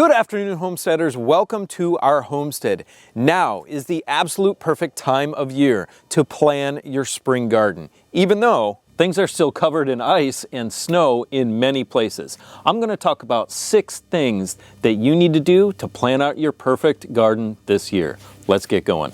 Good afternoon, homesteaders. Welcome to our homestead. Now is the absolute perfect time of year to plan your spring garden, even though things are still covered in ice and snow in many places. I'm going to talk about 6 things that you need to do to plan out your perfect garden this year. Let's get going.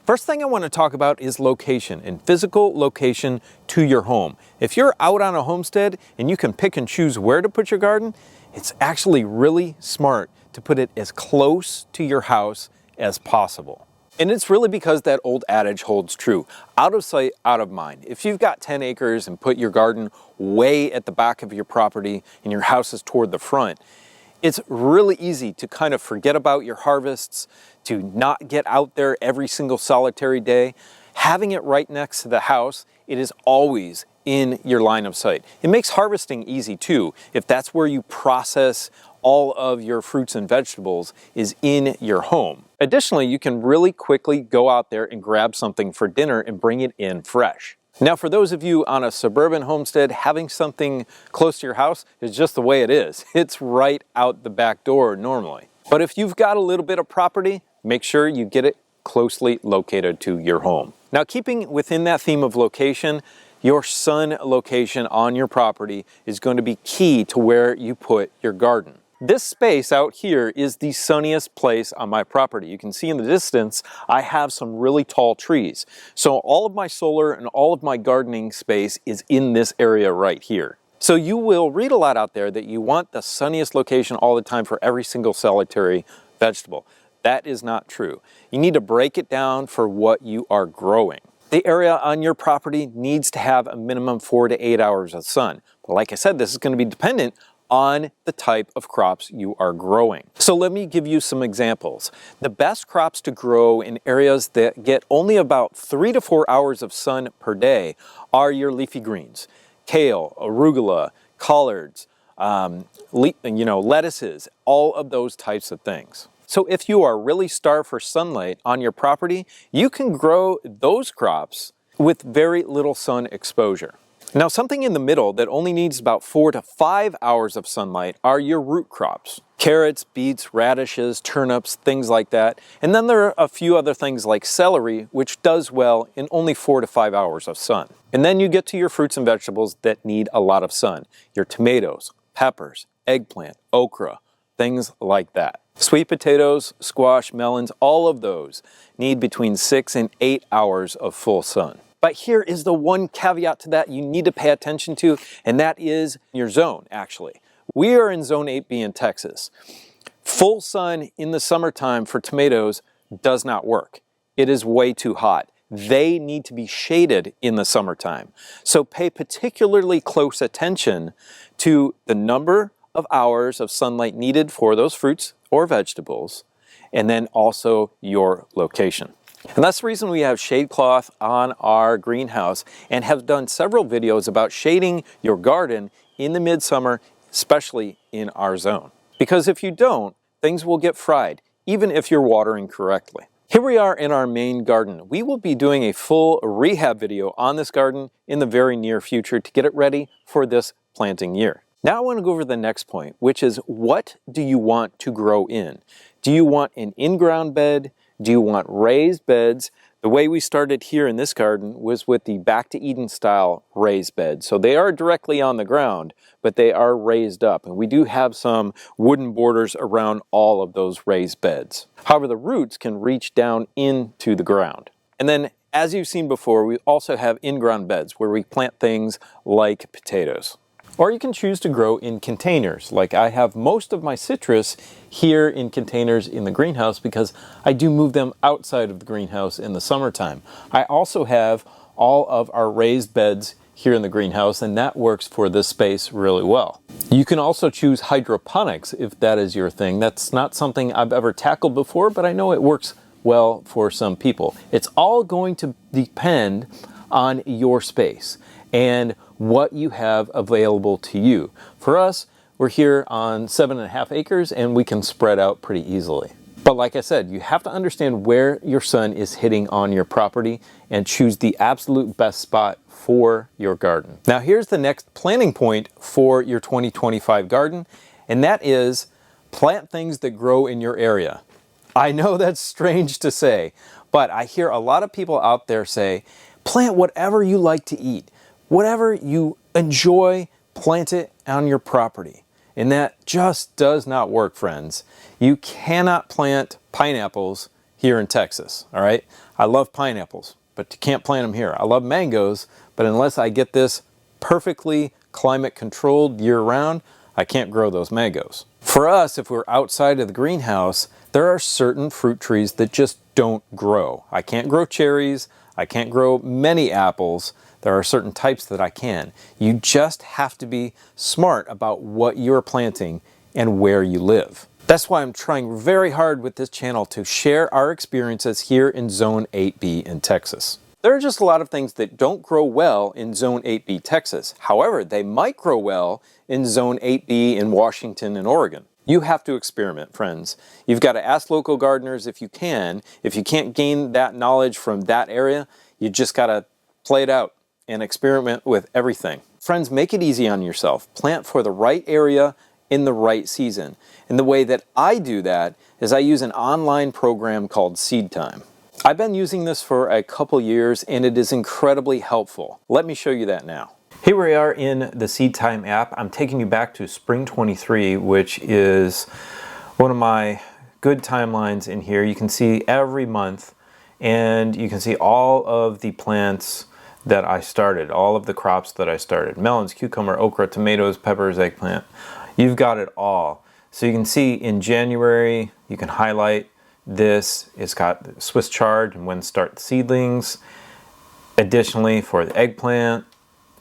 First thing I want to talk about is location and physical location to your home. If you're out on a homestead and you can pick and choose where to put your garden, it's actually really smart to put it as close to your house as possible. And it's really because that old adage holds true. Out of sight, out of mind. If you've got 10 acres and put your garden way at the back of your property and your house is toward the front, it's really easy to kind of forget about your harvests, to not get out there every single solitary day. Having it right next to the house, it is always in your line of sight. It makes harvesting easy too, if that's where you process all of your fruits and vegetables is in your home. Additionally, you can really quickly go out there and grab something for dinner and bring it in fresh. Now, for those of you on a suburban homestead, having something close to your house is just the way it is. It's right out the back door normally. But if you've got a little bit of property, make sure you get it closely located to your home. Now, keeping within that theme of location, your sun location on your property is going to be key to where you put your garden. This space out here is the sunniest place on my property. You can see in the distance, I have some really tall trees. So all of my solar and all of my gardening space is in this area right here. So you will read a lot out there that you want the sunniest location all the time for every single solitary vegetable. That is not true. You need to break it down for what you are growing. The area on your property needs to have a minimum 4 to 8 hours of sun. But like I said, this is going to be dependent on the type of crops you are growing. So let me give you some examples. The best crops to grow in areas that get only about 3 to 4 hours of sun per day are your leafy greens. Kale, arugula, collards, lettuces, all of those types of things. So if you are really starved for sunlight on your property, you can grow those crops with very little sun exposure. Now, something in the middle that only needs about 4 to 5 hours of sunlight are your root crops. Carrots, beets, radishes, turnips, things like that. And then there are a few other things like celery, which does well in only 4 to 5 hours of sun. And then you get to your fruits and vegetables that need a lot of sun. Your tomatoes, peppers, eggplant, okra, things like that. Sweet potatoes, squash, melons, all of those need between 6 and 8 hours of full sun. But here is the one caveat to that you need to pay attention to, and that is your zone, actually. We are in Zone 8B in Texas. Full sun in the summertime for tomatoes does not work. It is way too hot. They need to be shaded in the summertime. So pay particularly close attention to the number of hours of sunlight needed for those fruits or vegetables, and then also your location. And that's the reason we have shade cloth on our greenhouse and have done several videos about shading your garden in the midsummer, especially in our zone. Because if you don't, things will get fried, even if you're watering correctly. Here we are in our main garden. We will be doing a full rehab video on this garden in the very near future to get it ready for this planting year. Now I want to go over the next point, which is what do you want to grow in? Do you want an in-ground bed? Do you want raised beds? The way we started here in this garden was with the Back to Eden style raised beds. So they are directly on the ground, but they are raised up. And we do have some wooden borders around all of those raised beds. However, the roots can reach down into the ground. And then, as you've seen before, we also have in-ground beds where we plant things like potatoes. Or you can choose to grow in containers, like I have most of my citrus here in containers in the greenhouse because I do move them outside of the greenhouse in the summertime. I also have all of our raised beds here in the greenhouse, and that works for this space really well. You can also choose hydroponics if that is your thing. That's not something I've ever tackled before, but I know it works well for some people. It's all going to depend on your space and what you have available to you. For us, we're here on 7.5 acres and we can spread out pretty easily. But like I said, you have to understand where your sun is hitting on your property and choose the absolute best spot for your garden. Now here's the next planning point for your 2025 garden, and that is plant things that grow in your area. I know that's strange to say, but I hear a lot of people out there say, plant whatever you like to eat. Whatever you enjoy, plant it on your property. And that just does not work, friends. You cannot plant pineapples here in Texas, all right? I love pineapples, but you can't plant them here. I love mangoes, but unless I get this perfectly climate controlled year round, I can't grow those mangoes. For us, if we're outside of the greenhouse, there are certain fruit trees that just don't grow. I can't grow cherries. I can't grow many apples. There are certain types that I can. You just have to be smart about what you're planting and where you live. That's why I'm trying very hard with this channel to share our experiences here in Zone 8B in Texas. There are just a lot of things that don't grow well in Zone 8B Texas. However, they might grow well in Zone 8B in Washington and Oregon. You have to experiment, friends. You've got to ask local gardeners if you can. If you can't gain that knowledge from that area, you just got to play it out and experiment with everything. Friends, make it easy on yourself. Plant for the right area in the right season. And the way that I do that is I use an online program called SEEDTIME. I've been using this for a couple years and it is incredibly helpful. Let me show you that now. Here we are in the SEEDTIME app. I'm taking you back to spring 23, which is one of my good timelines in here. You can see every month and you can see all of the plants that I started, all of the crops that I started. Melons, cucumber, okra, tomatoes, peppers, eggplant. You've got it all. So you can see in January, you can highlight this. It's got Swiss chard and when to start seedlings. Additionally, for the eggplant,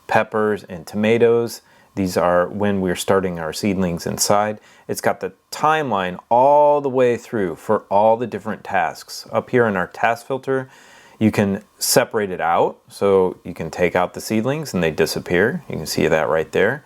peppers, and tomatoes, these are when we're starting our seedlings inside. It's got the timeline all the way through for all the different tasks. Up here in our task filter, you can separate it out, so you can take out the seedlings and they disappear. You can see that right there.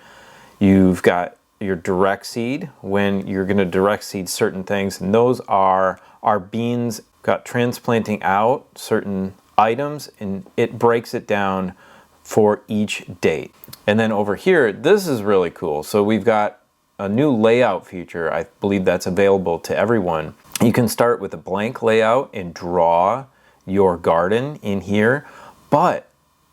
You've got your direct seed, when you're going to direct seed certain things, and those are our beans. Got transplanting out certain items, and it breaks it down for each date. And then over here, this is really cool. So we've got a new layout feature. I believe that's available to everyone. You can start with a blank layout and draw your garden in here, but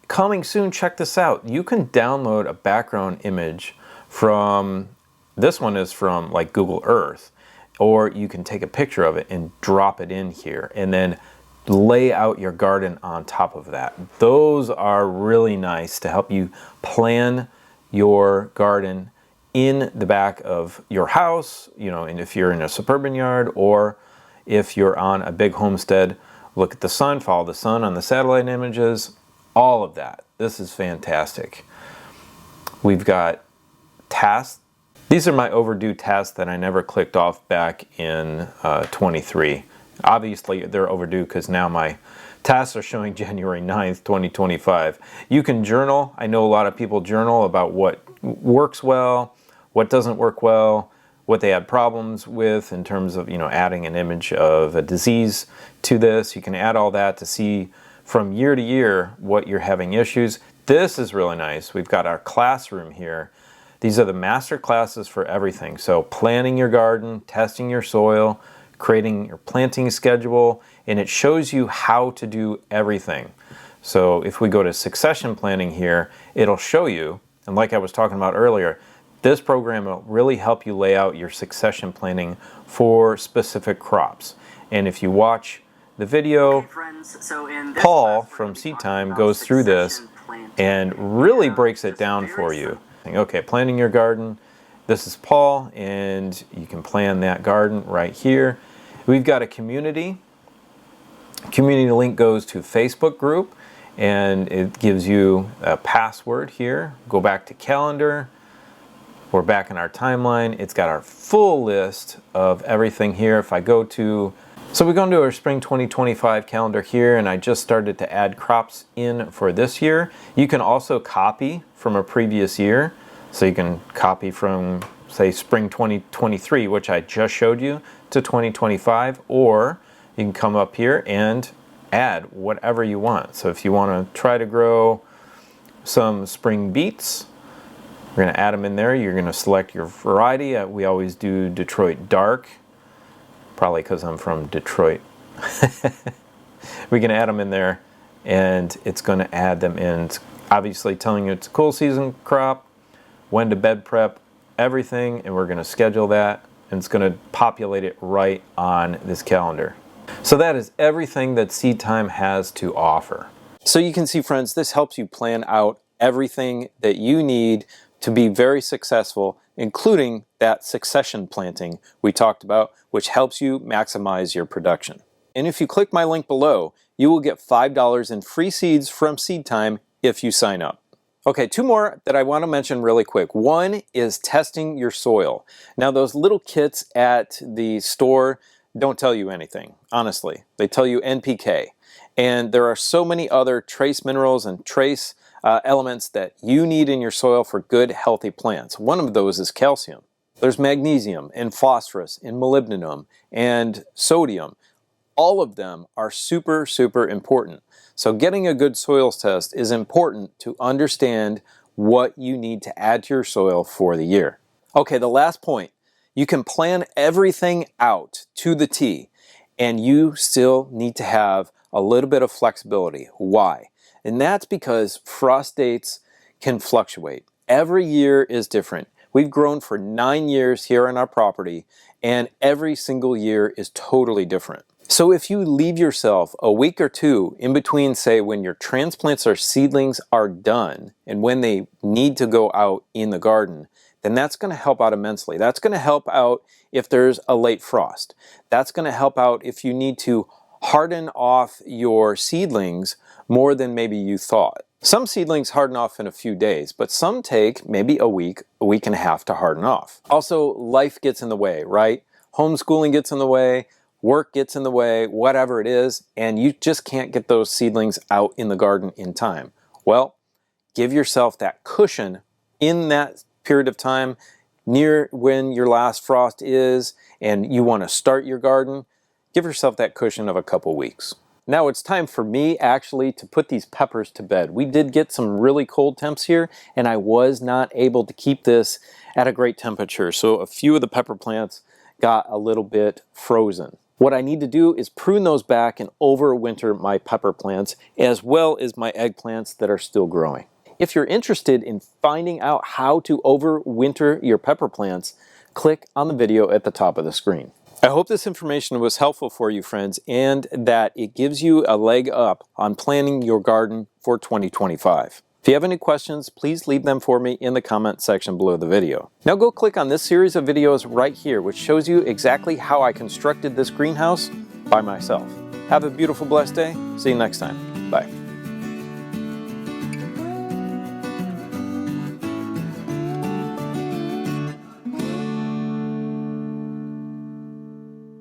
coming soon, check this out. You can download a background image from, this one is from like Google Earth, or you can take a picture of it and drop it in here and then lay out your garden on top of that. Those are really nice to help you plan your garden in the back of your house, you know, and if you're in a suburban yard or if you're on a big homestead, look at the sun, follow the sun on the satellite images, all of that. This is fantastic. We've got tasks. These are my overdue tasks that I never clicked off back in 23. Obviously, they're overdue because now my tasks are showing January 9th, 2025. You can journal. I know a lot of people journal about what works well, what doesn't work well, what they had problems with in terms of, you know, adding an image of a disease to this. You can add all that to see from year to year what you're having issues. This is really nice. We've got our classroom here. These are the master classes for everything. So planning your garden, testing your soil, creating your planting schedule, and it shows you how to do everything. So if we go to succession planning here, it'll show you, and like I was talking about earlier, this program will really help you lay out your succession planning for specific crops. And if you watch the video, Paul from SEEDTIME goes through this and really breaks it down for you. Okay, planting your garden. This is Paul, and you can plan that garden right here. We've got a community. Community link goes to Facebook group, and it gives you a password here. Go back to calendar. We're back in our timeline. It's got our full list of everything here. If I go to, so we go into our spring 2025 calendar here, and I just started to add crops in for this year. You can also copy from a previous year. So you can copy from, say, spring 2023, which I just showed you, to 2025, or you can come up here and add whatever you want. So if you want to try to grow some spring beets. We're going to add them in there. You're going to select your variety. We always do Detroit dark, probably because I'm from Detroit. We can add them in there, and it's going to add them in. It's obviously telling you it's a cool season crop, when to bed prep, everything, and we're going to schedule that, and it's going to populate it right on this calendar. So that is everything that SEEDTIME has to offer. So you can see, friends, this helps you plan out everything that you need to be very successful, including that succession planting we talked about, which helps you maximize your production. And if you click my link below, you will get $5 in free seeds from SEEDTIME if you sign up. Okay, two more that I want to mention really quick. One is testing your soil. Now, those little kits at the store don't tell you anything, honestly. They tell you NPK. And there are so many other trace minerals and trace elements that you need in your soil for good, healthy plants. One of those is calcium. There's magnesium and phosphorus and molybdenum and sodium. All of them are super, super important. So getting a good soils test is important to understand what you need to add to your soil for the year. Okay, the last point. You can plan everything out to the T, and you still need to have a little bit of flexibility. Why? And that's because frost dates can fluctuate. Every year is different. We've grown for 9 years here on our property, and every single year is totally different. So if you leave yourself a week or two in between, say, when your transplants or seedlings are done and when they need to go out in the garden, then that's going to help out immensely. That's going to help out if there's a late frost. That's going to help out if you need to harden off your seedlings more than maybe you thought. Some seedlings harden off in a few days, but some take maybe a week and a half to harden off. Also, life gets in the way, right? Homeschooling gets in the way, work gets in the way, whatever it is, and you just can't get those seedlings out in the garden in time. Well, give yourself that cushion in that period of time near when your last frost is and you want to start your garden. Give yourself that cushion of a couple weeks. Now it's time for me actually to put these peppers to bed. We did get some really cold temps here, and I was not able to keep this at a great temperature. So a few of the pepper plants got a little bit frozen. What I need to do is prune those back and overwinter my pepper plants as well as my eggplants that are still growing. If you're interested in finding out how to overwinter your pepper plants, click on the video at the top of the screen. I hope this information was helpful for you, friends, and that it gives you a leg up on planning your garden for 2025. If you have any questions, please leave them for me in the comment section below the video. Now go click on this series of videos right here, which shows you exactly how I constructed this greenhouse by myself. Have a beautiful, blessed day. See you next time.